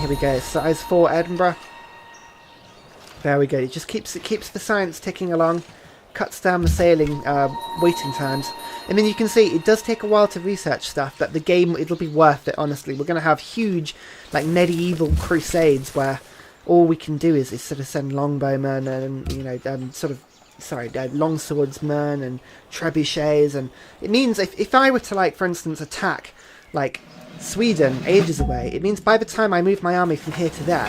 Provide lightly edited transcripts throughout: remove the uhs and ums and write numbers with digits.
here we go. Size 4 Edinburgh. There we go. It just keeps the science ticking along, cuts down the sailing waiting times, and then you can see it does take a while to research stuff, but the game, it'll be worth it. Honestly, we're going to have huge, like, medieval crusades where all we can do is sort of send longbowmen and longswordsmen and trebuchets, and it means if I were to, like, for instance, attack like Sweden ages away, it means by the time I move my army from here to there,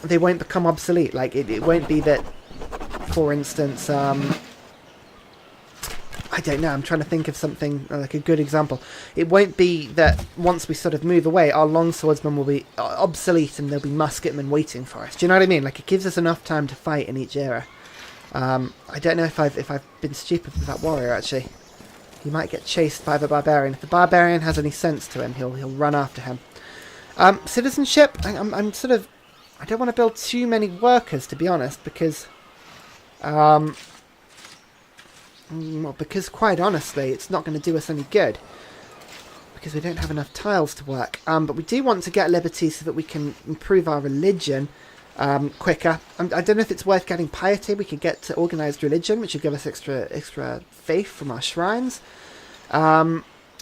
they won't become obsolete. Like, it won't be that, for instance, I don't know, I'm trying to think of something, like a good example. It won't be that once we sort of move away, our longswordsmen will be obsolete and there'll be musketmen waiting for us. Do you know what I mean? Like, it gives us enough time to fight in each era. I don't know if I've been stupid with that warrior, actually. He might get chased by the barbarian. If the barbarian has any sense to him, he'll run after him. Citizenship, I'm sort of... I don't want to build too many workers, to be honest, because... because quite honestly, it's not going to do us any good. Because we don't have enough tiles to work. But we do want to get liberty so that we can improve our religion quicker. I don't know if it's worth getting piety. We could get to organised religion, which would give us extra faith from our shrines.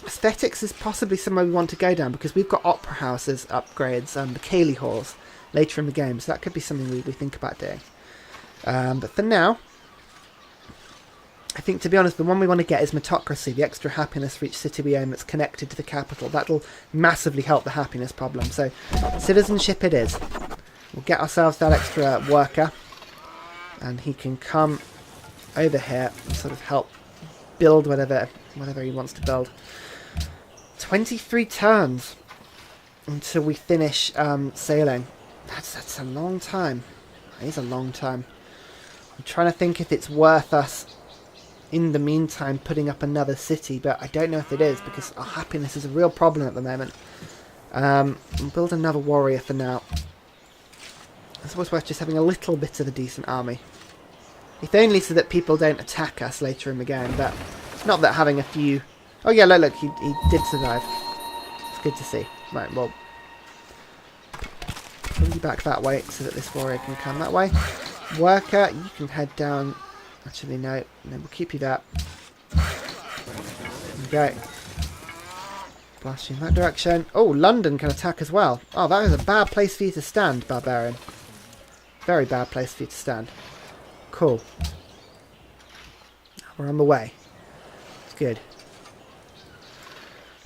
Aesthetics is possibly somewhere we want to go down, because we've got opera houses upgrades and the Cayley halls later in the game, so that could be something we think about doing. But for now, I think, to be honest, the one we want to get is Metocracy, the extra happiness for each city we own that's connected to the capital. That'll massively help the happiness problem. So, citizenship it is. We'll get ourselves that extra worker, and he can come over here and sort of help build whatever he wants to build. 23 turns until we finish sailing. That's a long time. It is a long time. I'm trying to think if it's worth us, in the meantime, putting up another city, but I don't know if it is, because our happiness is a real problem at the moment. We'll build another warrior for now. It's always worth just having a little bit of a decent army. If only so that people don't attack us later in the game, but not that having a few... Oh yeah, look, he did survive. It's good to see. Right, well... Bring you back that way so that this warrior can come that way. Worker, you can head down... Actually, no, we'll keep you that. There we go. Blast you in that direction. Oh, London can attack as well. Oh, that is a bad place for you to stand, barbarian. Very bad place for you to stand. Cool. We're on the way. It's good.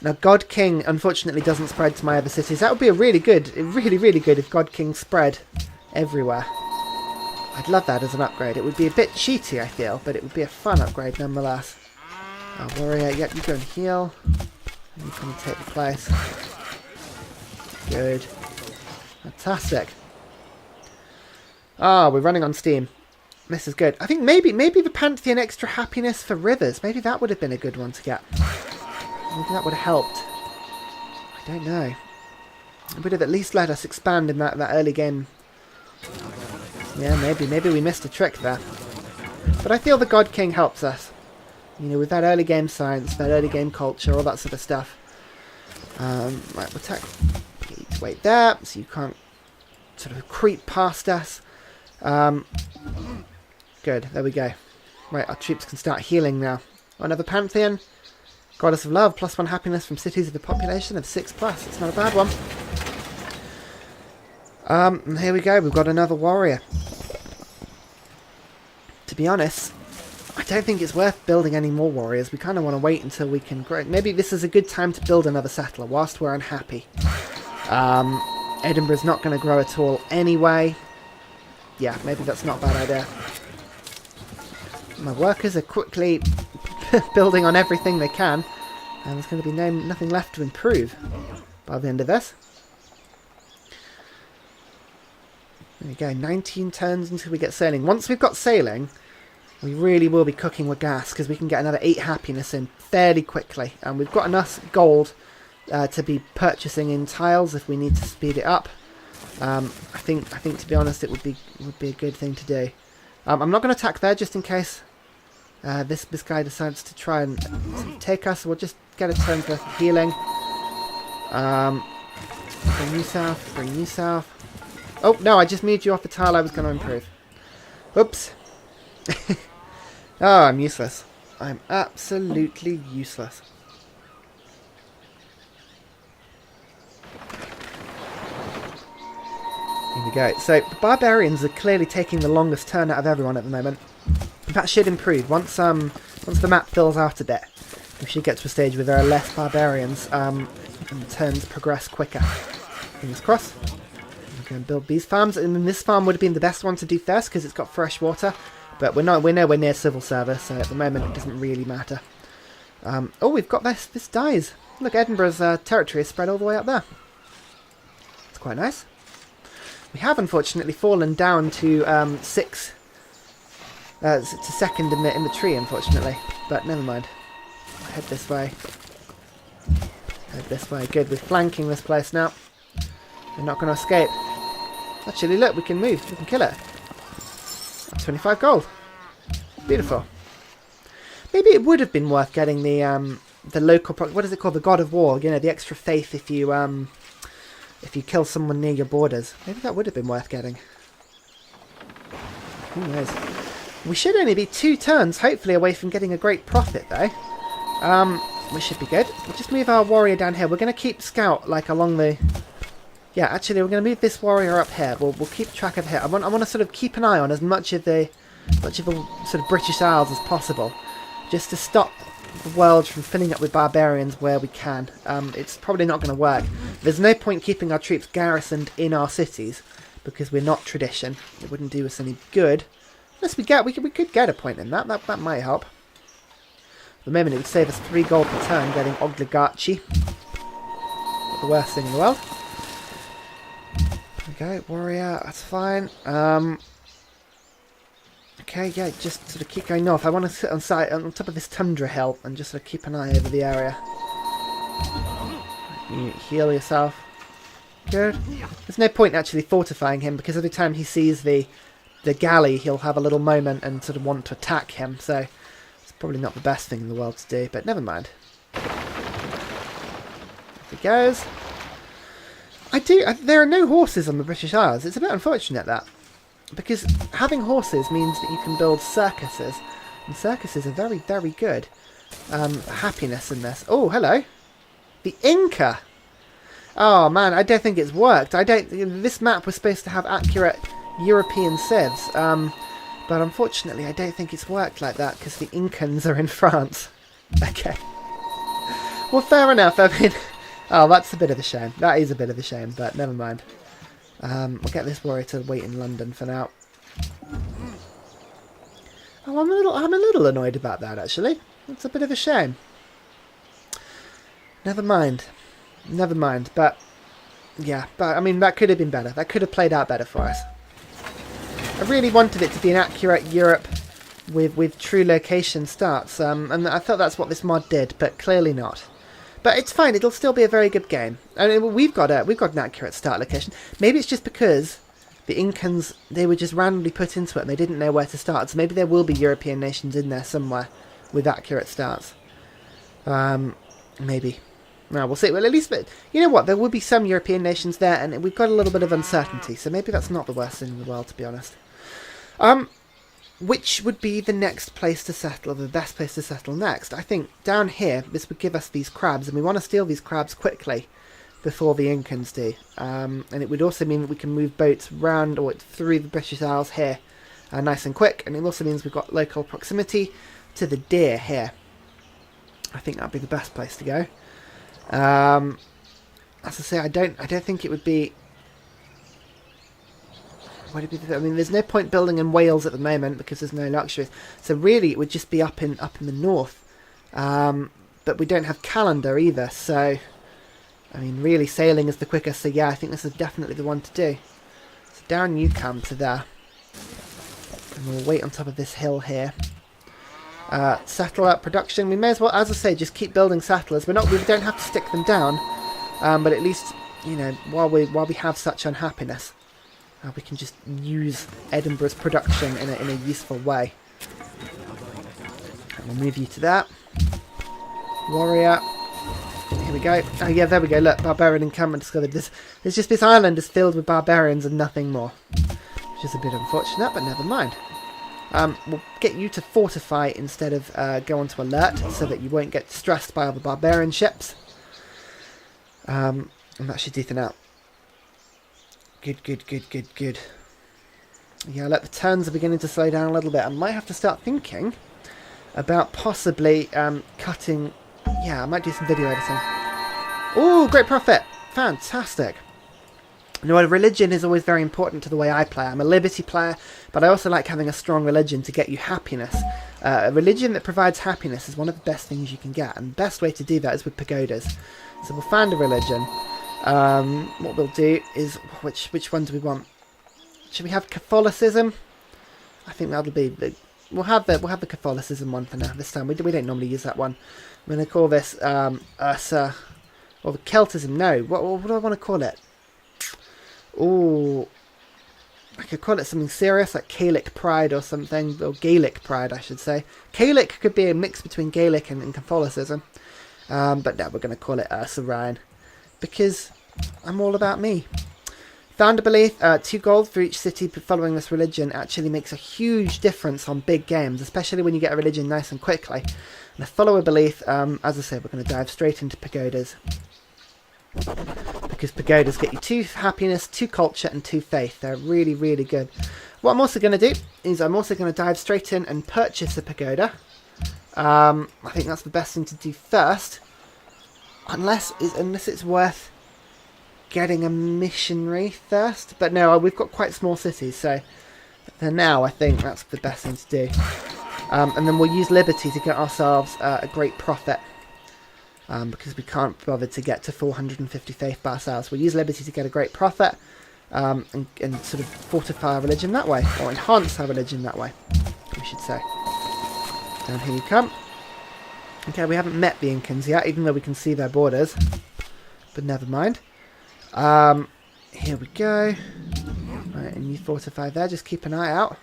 Now, God King, unfortunately, doesn't spread to my other cities. That would be really good if God King spread everywhere. I'd love that as an upgrade. It would be a bit cheaty, I feel, but it would be a fun upgrade nonetheless. Oh, warrior, yep, you go and heal. And you come and take the place. Good. Fantastic. Ah, we're running on steam. This is good. I think maybe the Pantheon extra happiness for rivers. Maybe that would have been a good one to get. Maybe that would have helped. I don't know. It would have at least let us expand in that early game. Yeah, maybe we missed a trick there. But I feel the God King helps us. You know, with that early game science, that early game culture, all that sort of stuff. Right, we'll get you to wait there, so you can't sort of creep past us. Good, there we go. Right, our troops can start healing now. Another Pantheon. Goddess of Love, +1 happiness from cities with a population of 6+. It's not a bad one. And here we go, we've got another warrior. To be honest, I don't think it's worth building any more warriors. We kind of want to wait until we can grow. Maybe this is a good time to build another settler whilst we're unhappy. Edinburgh's not going to grow at all anyway. Yeah, maybe that's not a bad idea. My workers are quickly building on everything they can. And there's going to be nothing left to improve by the end of this. There we go, 19 turns until we get sailing. Once we've got sailing, we really will be cooking with gas, because we can get another 8 happiness in fairly quickly. And we've got enough gold to be purchasing in tiles if we need to speed it up. I think to be honest, it would be a good thing to do. I'm not going to attack there just in case this guy decides to try and take us. We'll just get a turn's worth of healing. Bring you south. Bring you south. Oh, no, I just moved you off the tile I was going to improve. Oops. Oh, I'm useless. I'm absolutely useless. Here we go. So, the barbarians are clearly taking the longest turn out of everyone at the moment. That should improve. Once the map fills out a bit, we should get to a stage where there are less barbarians and turns progress quicker. Fingers crossed. We're going to build these farms, and then this farm would have been the best one to do first because it's got fresh water. But we're nowhere near civil service, so at the moment it doesn't really matter. Oh, we've got this. This dies. Look, Edinburgh's territory is spread all the way up there. It's quite nice. We have unfortunately fallen down to to second in the tree, unfortunately. But never mind. Head this way. Head this way. Good. We're flanking this place now. They're not going to escape. Actually, look, we can move. We can kill it. 25 gold. Beautiful. Maybe it would have been worth getting the local... What is it called? The God of War. You know, the extra faith if you kill someone near your borders. Maybe that would have been worth getting. Who knows? We should only be 2 turns, hopefully, away from getting a great profit, though. We should be good. We'll just move our warrior down here. We're going to keep scout, like, along the... Yeah, actually, we're going to move this warrior up here. We'll keep track of here. I want to sort of keep an eye on as much of the sort of British Isles as possible, just to stop the world from filling up with barbarians where we can. It's probably not going to work. There's no point keeping our troops garrisoned in our cities because we're not tradition. It wouldn't do us any good. Unless we could get a point in that. That might help. At the moment, it would save us 3 gold per turn getting oligarchy. Not the worst thing in the world. There we go, warrior, that's fine. Okay, yeah, just sort of keep going north. I want to sit on top of this tundra hill and just sort of keep an eye over the area. You heal yourself. Good. There's no point actually fortifying him because every time he sees the galley, he'll have a little moment and sort of want to attack him. So it's probably not the best thing in the world to do, but never mind. Off he goes. There are no horses on the British Isles. It's a bit unfortunate, that. Because having horses means that you can build circuses. And circuses are very, very good. Happiness in this. Oh, hello. The Inca. Oh, man, I don't think it's worked. This map was supposed to have accurate European civs. But unfortunately, I don't think it's worked like that because the Incans are in France. Okay. Well, fair enough. I mean... Oh, that's a bit of a shame. That is a bit of a shame, but never mind. We'll get this warrior to wait in London for now. Oh, I'm a little annoyed about that, actually. It's a bit of a shame. Never mind. Never mind. But, yeah. But, I mean, that could have been better. That could have played out better for us. I really wanted it to be an accurate Europe with true location starts. And I thought that's what this mod did, but clearly not. But it's fine. It'll still be a very good game. I mean, we've got an accurate start location. Maybe it's just because the Incans, they were just randomly put into it and they didn't know where to start. So maybe there will be European nations in there somewhere with accurate starts. Maybe. No, we'll see. Well, at least, you know what? There will be some European nations there, and we've got a little bit of uncertainty. So maybe that's not the worst thing in the world, to be honest. Which would be the next place to settle, or the best place to settle next? I think down here, this would give us these crabs, and we want to steal these crabs quickly before the Incans do. And it would also mean that we can move boats round or through the British Isles here nice and quick, and it also means we've got local proximity to the deer here. I think that would be the best place to go. As I say, I don't think it would be... I mean, there's no point building in Wales at the moment because there's no luxuries. So really, it would just be up in the north. But we don't have calendar either. So, I mean, really, sailing is the quickest. So yeah, I think this is definitely the one to do. So down you come to there, and we'll wait on top of this hill here. Settle up production. We may as well, as I say, just keep building settlers. We don't have to stick them down, but at least, you know, while we have such unhappiness. We can just use Edinburgh's production in a useful way. And we'll move you to that. Warrior. Here we go. Oh yeah, there we go. Look, barbarian encampment discovered. There's just this island is filled with barbarians and nothing more. Which is a bit unfortunate, but never mind. We'll get you to fortify instead of go on to alert, so that you won't get distressed by other barbarian ships. And that should deepen out. Good, good, good, good, good. Yeah, look, the turns are beginning to slow down a little bit. I might have to start thinking about possibly cutting... Yeah, I might do some video editing. Ooh, great profit! Fantastic! You know, religion is always very important to the way I play. I'm a liberty player, but I also like having a strong religion to get you happiness. A religion that provides happiness is one of the best things you can get, and the best way to do that is with pagodas. So we'll find a religion. What we'll do is... Which one do we want? Should we have Catholicism? I think that'll be... We'll have the Catholicism one for now. This time we don't normally use that one. I'm going to call this Ursa, or the Celtism. No, what do I want to call it? Ooh, I could call it something serious like Gaelic Pride or something, or Gaelic Pride, I should say. Gaelic could be a mix between Gaelic and Catholicism, but no, we're going to call it Ursa Ryan because I'm all about me. Found a belief, 2 gold for each city following this religion actually makes a huge difference on big games, especially when you get a religion nice and quickly. And a follower belief, as I said, we're going to dive straight into pagodas. Because pagodas get you 2 happiness, 2 culture, and 2 faith. They're really, really good. What I'm also going to do is I'm also going to dive straight in and purchase a pagoda. I think that's the best thing to do first. Unless it's worth getting a missionary first. But no, we've got quite small cities, so for now I think that's the best thing to do. And then we'll use liberty to get ourselves a great profit. Because we can't bother to get to 450 faith by ourselves. We'll use liberty to get a great profit and sort of fortify our religion that way, or enhance our religion that way, we should say. Down here you come. Okay, we haven't met the Incans yet, even though we can see their borders. But never mind. Here we go. Right, and you fortify there, just keep an eye out.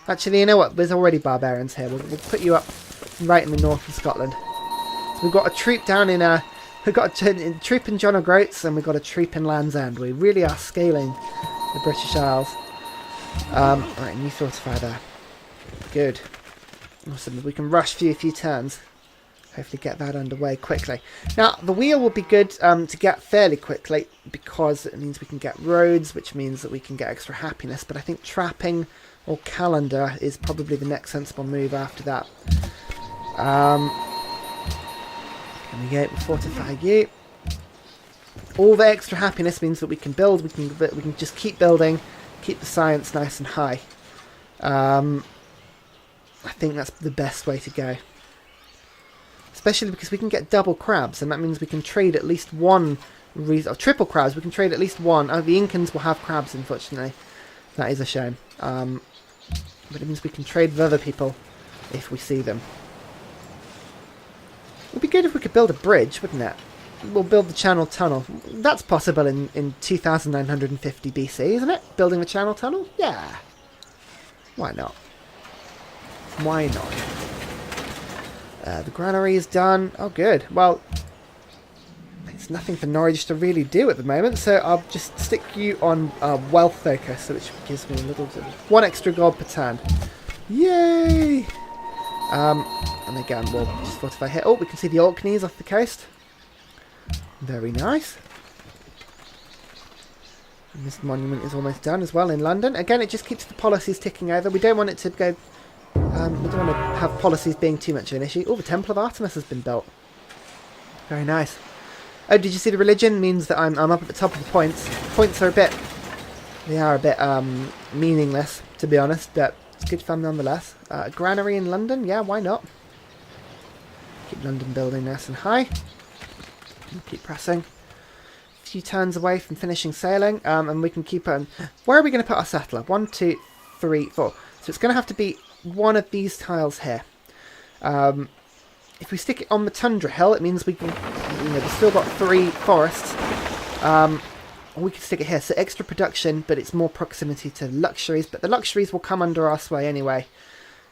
Actually, you know what, there's already barbarians here. We'll put you up right in the north of Scotland. So we've got a troop down in we've got a troop in John O'Groats, and we've got a troop in Land's End. We really are scaling the British Isles. Right, and you fortify there. Good. Awesome. We can rush through a few turns. Hopefully get that underway quickly. Now, the wheel will be good to get fairly quickly, because it means we can get roads, which means that we can get extra happiness. But I think trapping or calendar is probably the next sensible move after that. There we go, we'll fortify you. All the extra happiness means that we can build, we can just keep building, keep the science nice and high. I think that's the best way to go. Especially because we can get double crabs, and that means we can trade at least one, or triple crabs, we can trade at least one. Oh, the Incans will have crabs, unfortunately. That is a shame. But it means we can trade with other people if we see them. It would be good if we could build a bridge, wouldn't it? We'll build the Channel Tunnel. That's possible in 2950 BC, isn't it? Building the Channel Tunnel? Yeah. Why not? Why not? The granary is done. Oh, good. Well, there's nothing for Norwich to really do at the moment, so I'll just stick you on wealth focus, which gives me a little bit, 1 extra gold per turn. Yay! And again, we'll just fortify here. Oh, we can see the Orkneys off the coast. Very nice. And this monument is almost done as well in London. Again, it just keeps the policies ticking over. We don't want it to go... we don't want to have policies being too much of an issue. Oh, the Temple of Artemis has been built. Very nice. Oh, did you see the religion? Means that I'm up at the top of the points. Points are a bit... They are a bit meaningless, to be honest, but it's good fun nonetheless. Granary in London? Yeah, why not? Keep London building nice and high. Keep pressing. A few turns away from finishing sailing, and we can keep on. Where are we going to put our settler? 1, 2, 3, 4. So it's going to have to be one of these tiles here. If we stick it on the tundra hill, it means we can. We've still got 3 forests. We could stick it here. So extra production, but it's more proximity to luxuries. But the luxuries will come under our sway anyway.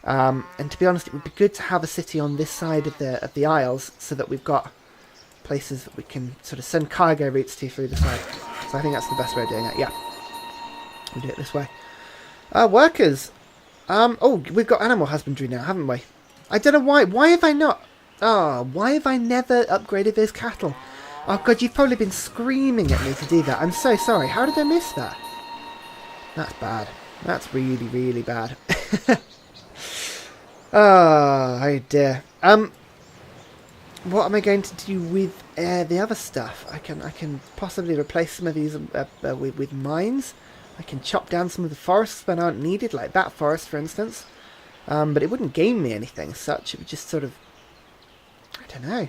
And to be honest, it would be good to have a city on this side of the Isles, so that we've got places that we can sort of send cargo routes to through this way. So I think that's the best way of doing it. Yeah, we do it this way. Workers. Oh, we've got animal husbandry now, haven't we? I don't know why. Why have I not? Oh, why have I never upgraded those cattle? Oh god, you've probably been screaming at me to do that. I'm so sorry. How did I miss that? That's bad. That's really, really bad. Oh dear. What am I going to do with the other stuff? I can possibly replace some of these with mines. I can chop down some of the forests when aren't needed, like that forest, for instance. But it wouldn't gain me anything as such. It would just sort of, I don't know.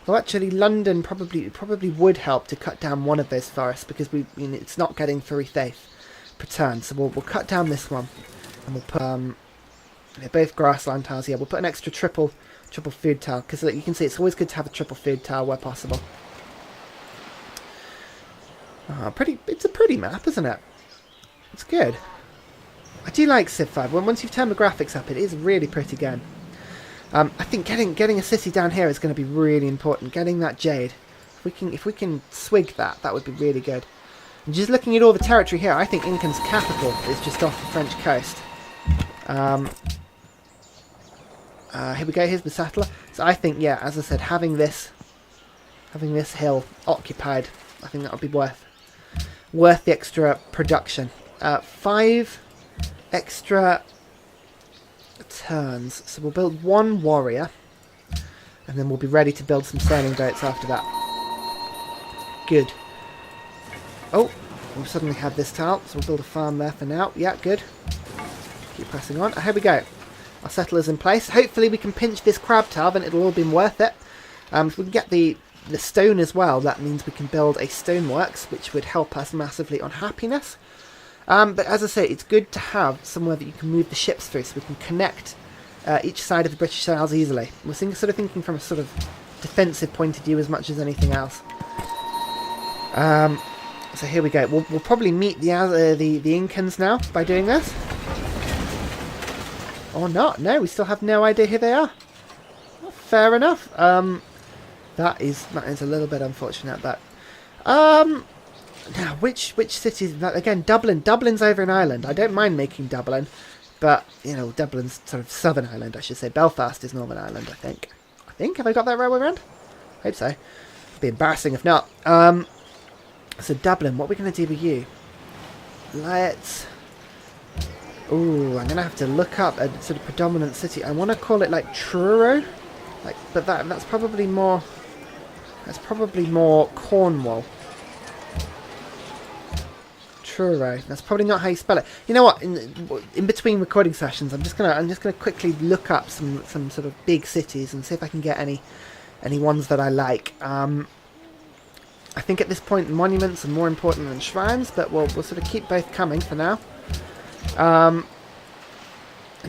Well, actually, London probably would help to cut down one of those forests because it's not getting 3 faith per turn. So we'll cut down this one, and we'll put they're both grassland tiles. Yeah, we'll put an extra triple food tile because you can see it's always good to have a triple food tile where possible. It's a pretty map, isn't it? It's good. I do like Civ 5. Once you've turned the graphics up, it is a really pretty game. I think getting a city down here is going to be really important. Getting that jade, if we can swig that, that would be really good. And just looking at all the territory here, I think Incan's capital is just off the French coast. Here we go. Here's the settler. So I think, yeah, as I said, having this hill occupied, I think that would be worth the extra production. 5 extra turns. So we'll build 1 warrior, and then we'll be ready to build some sailing boats after that. Good. Oh, we've suddenly had this tile, so we'll build a farm there for now. Yeah, good. Keep pressing on. Here we go. Our settler's in place. Hopefully we can pinch this crab tile, then it'll all be worth it. If we can get the stone as well, that means we can build a stoneworks, which would help us massively on happiness. But as I say, it's good to have somewhere that you can move the ships through, so we can connect each side of the British Isles easily. We're sort of thinking from a sort of defensive point of view as much as anything else. So here we go. We'll probably meet the Incans now by doing this. Or not. No, we still have no idea who they are. Well, fair enough. That is a little bit unfortunate, but now which cities? Again, Dublin. Dublin's over in Ireland. I don't mind making Dublin, but Dublin's sort of Southern Ireland, I should say. Belfast is Northern Ireland, I think. Have I got that right way around? I hope so. It'd be embarrassing if not. So Dublin, what are we going to do with you? Let's... Ooh, I'm going to have to look up a sort of predominant city. I want to call it like Truro, but that's probably more. That's probably more Cornwall. Truro. That's probably not how you spell it. You know what? In between recording sessions, I'm just gonna quickly look up some sort of big cities and see if I can get any ones that I like. I think at this point monuments are more important than shrines, but we'll sort of keep both coming for now. And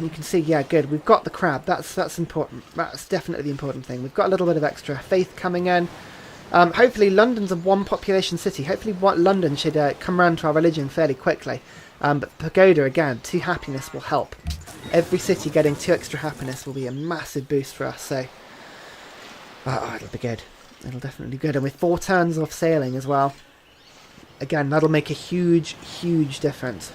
you can see, yeah, good. We've got the crab. That's important. That's definitely the important thing. We've got a little bit of extra faith coming in. Hopefully, London's a 1 population city. Hopefully, London should come around to our religion fairly quickly. But Pagoda again, 2 happiness will help. Every city getting 2 extra happiness will be a massive boost for us. So, it'll be good. It'll definitely be good. And with 4 turns off sailing as well. Again, that'll make a huge, huge difference.